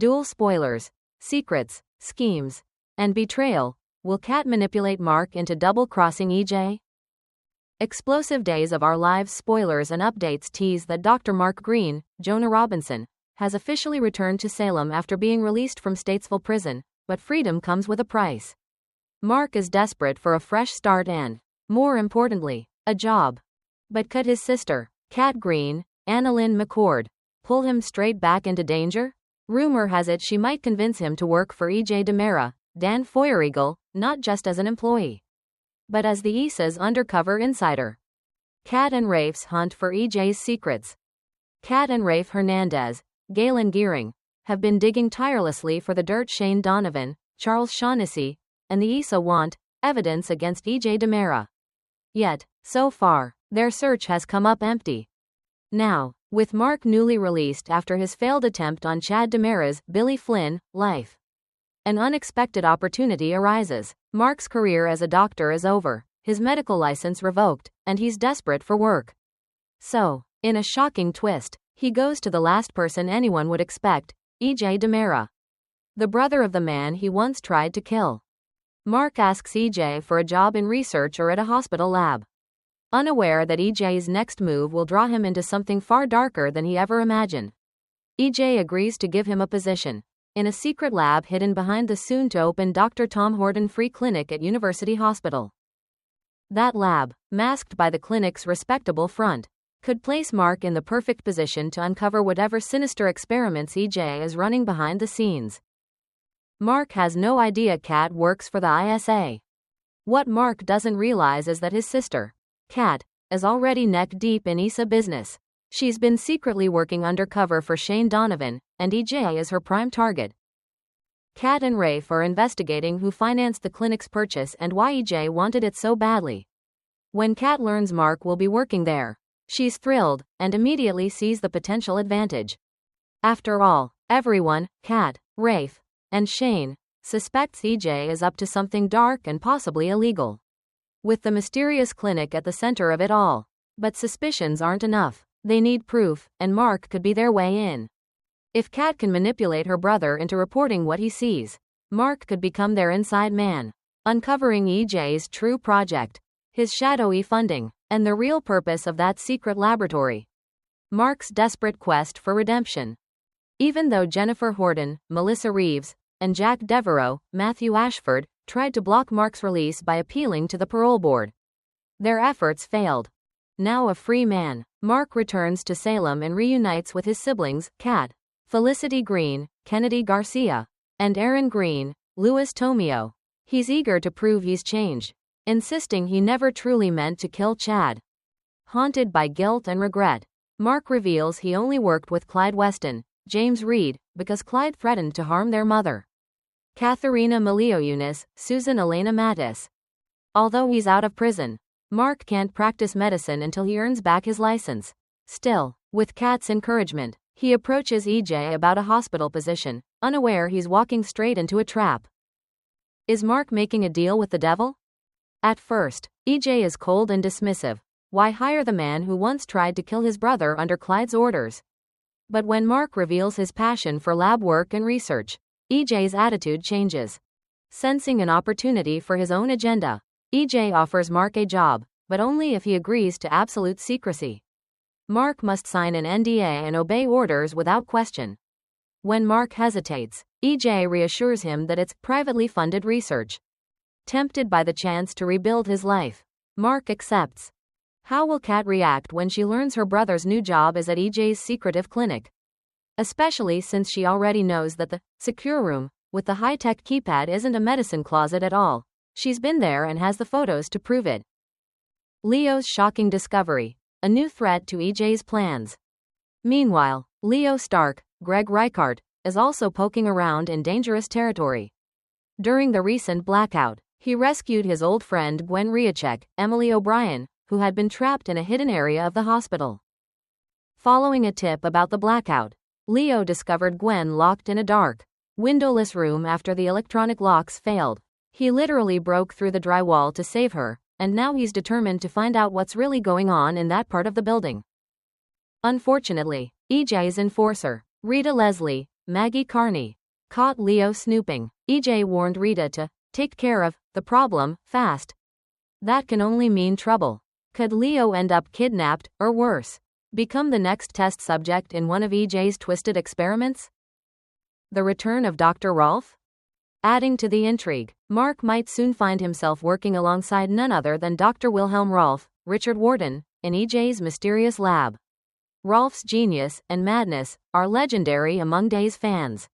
DOOL spoilers, secrets, schemes, and betrayal. Will Kat manipulate Mark into double-crossing EJ? Explosive Days of Our Lives spoilers and updates tease that Dr. Mark Green, Jonah Robinson, has officially returned to Salem after being released from Statesville prison, but freedom comes with a price. Mark is desperate for a fresh start and, more importantly, a job. But could his sister, Kat Green, Annalyn McCord, pull him straight back into danger? Rumor has it she might convince him to work for E.J. DiMera, Dan Feuerriegel, not just as an employee, but as the ISA's undercover insider. Kat and Rafe's hunt for EJ's secrets. Kat and Rafe Hernandez, Galen Gearing, have been digging tirelessly for the dirt Shane Donovan, Charles Shaughnessy, and the ISA want evidence against E.J. DiMera. Yet, so far, their search has come up empty. Now, with Mark newly released after his failed attempt on Chad DiMera's Billy Flynn life, an unexpected opportunity arises. Mark's career as a doctor is over, his medical license revoked, and he's desperate for work. So, in a shocking twist, he goes to the last person anyone would expect, E.J. DiMera, the brother of the man he once tried to kill. Mark asks E.J. for a job in research or at a hospital lab, unaware that E.J.'s next move will draw him into something far darker than he ever imagined. E.J. agrees to give him a position in a secret lab hidden behind the soon-to-open Dr. Tom Horton Free Clinic at University Hospital. That lab, masked by the clinic's respectable front, could place Mark in the perfect position to uncover whatever sinister experiments E.J. is running behind the scenes. Mark has no idea Kat works for the ISA. What Mark doesn't realize is that his sister, Kat, is already neck-deep in ISA business. She's been secretly working undercover for Shane Donovan, and E.J. is her prime target. Kat and Rafe are investigating who financed the clinic's purchase and why E.J. wanted it so badly. When Kat learns Mark will be working there, she's thrilled, and immediately sees the potential advantage. After all, everyone, Kat, Rafe, and Shane, suspects E.J. is up to something dark and possibly illegal, with the mysterious clinic at the center of it all. But suspicions aren't enough. They need proof, and Mark could be their way in. If Kat can manipulate her brother into reporting what he sees, Mark could become their inside man, uncovering E.J.'s true project, his shadowy funding, and the real purpose of that secret laboratory. Mark's desperate quest for redemption. Even though Jennifer Horton, Melissa Reeves, and Jack Devereaux, Matthew Ashford, tried to block Mark's release by appealing to the parole board, their efforts failed. Now a free man, Mark returns to Salem and reunites with his siblings, Kat, Felicity Green, Kennedy Garcia, and Aaron Green, Louis Tomeo. He's eager to prove he's changed, insisting he never truly meant to kill Chad. Haunted by guilt and regret, Mark reveals he only worked with Clyde Weston, James Reed, because Clyde threatened to harm their mother, Katharina Malioyunis, Susan Elena Mattis. Although he's out of prison, Mark can't practice medicine until he earns back his license. Still, with Kat's encouragement, he approaches E.J. about a hospital position, unaware he's walking straight into a trap. Is Mark making a deal with the devil? At first, E.J. is cold and dismissive. Why hire the man who once tried to kill his brother under Clyde's orders? But when Mark reveals his passion for lab work and research, E.J.'s attitude changes. Sensing an opportunity for his own agenda, E.J. offers Mark a job, but only if he agrees to absolute secrecy. Mark must sign an NDA and obey orders without question. When Mark hesitates, E.J. reassures him that it's privately funded research. Tempted by the chance to rebuild his life, Mark accepts. How will Kat react when she learns her brother's new job is at E.J.'s secretive clinic? Especially since she already knows that the secure room with the high-tech keypad isn't a medicine closet at all. She's been there and has the photos to prove it. Leo's shocking discovery, a new threat to E.J.'s plans. Meanwhile, Leo Stark, Greg Reichart, is also poking around in dangerous territory. During the recent blackout, he rescued his old friend Gwen Riachek, Emily O'Brien, who had been trapped in a hidden area of the hospital. Following a tip about the blackout, Leo discovered Gwen locked in a dark, windowless room after the electronic locks failed. He literally broke through the drywall to save her, and now he's determined to find out what's really going on in that part of the building. Unfortunately, E.J.'s enforcer, Rita Leslie, Maggie Carney caught Leo snooping. EJ warned Rita to take care of the problem fast. That can only mean trouble. Could Leo end up kidnapped, or worse, become the next test subject in one of EJ's twisted experiments? The return of Dr. Rolf? Adding to the intrigue, Mark might soon find himself working alongside none other than Dr. Wilhelm Rolf, Richard Warden, in EJ's mysterious lab. Rolf's genius and madness are legendary among Day's fans.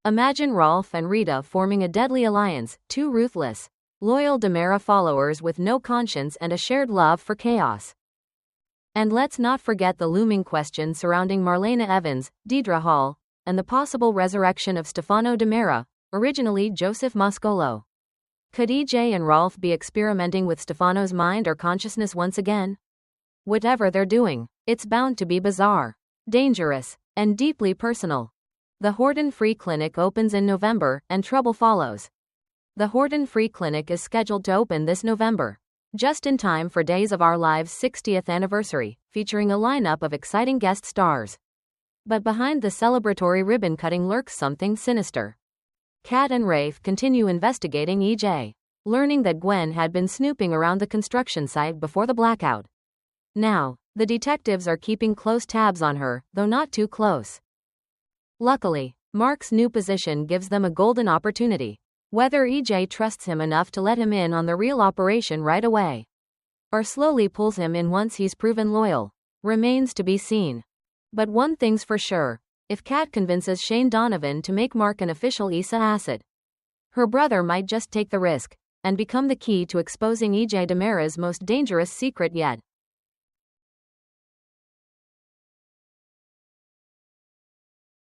Imagine Rolf and Rita forming a deadly alliance, two ruthless, loyal DiMera followers with no conscience and a shared love for chaos. And let's not forget the looming question surrounding Marlena Evans, Deidre Hall, and the possible resurrection of Stefano DiMera, originally Joseph Mascolo. Could EJ and Rolf be experimenting with Stefano's mind or consciousness once again? Whatever they're doing, it's bound to be bizarre, dangerous, and deeply personal. The Horton Free Clinic opens in November, and trouble follows. The Horton Free Clinic is scheduled to open this November, just in time for Days of Our Lives' 60th anniversary, featuring a lineup of exciting guest stars. But behind the celebratory ribbon cutting lurks something sinister. Kat and Rafe continue investigating EJ, learning that Gwen had been snooping around the construction site before the blackout. Now, the detectives are keeping close tabs on her, though not too close. Luckily, Mark's new position gives them a golden opportunity. Whether EJ trusts him enough to let him in on the real operation right away, or slowly pulls him in once he's proven loyal, remains to be seen. But one thing's for sure, if Kat convinces Shane Donovan to make Mark an official ISA asset, her brother might just take the risk, and become the key to exposing EJ DiMera's most dangerous secret yet.